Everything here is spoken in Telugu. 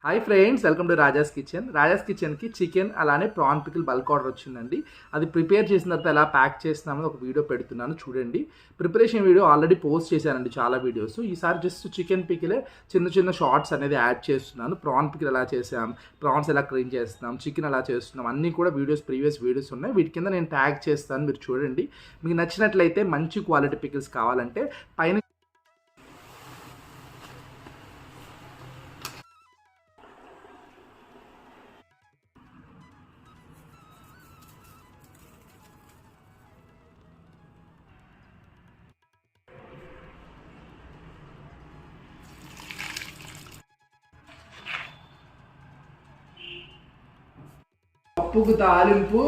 Hi friends, welcome to Raja's kitchen. Raja's కిచెన్కి చికెన్ అలానే ప్రాన్ పికిల్ బల్క్ ఆర్డర్ వచ్చిందండి. అది ప్రిపేర్ చేసిన తర్వాత ఎలా ప్యాక్ చేస్తున్నామని ఒక వీడియో పెడుతున్నాను చూడండి. ప్రిపరేషన్ వీడియో ఆల్రెడీ పోస్ట్ చేశానండి చాలా వీడియోస్. ఈసారి జస్ట్ చికెన్ పికిలే చిన్న చిన్న షార్ట్స్ అనేది యాడ్ చేస్తున్నాను. ప్రాన్ పికిల్ ఎలా చేసాం, ప్రాన్స్ ఎలా క్లీన్ చేస్తున్నాం, చికెన్ ఎలా చేస్తున్నాం అన్నీ కూడా ప్రీవియస్ వీడియోస్ ఉన్నాయి. వీటి కింద నేను ట్యాగ్ చేస్తాను, మీరు చూడండి. మీకు నచ్చినట్లయితే మంచి క్వాలిటీ పికిల్స్ కావాలంటే పైన పప్పుకు తాలింపు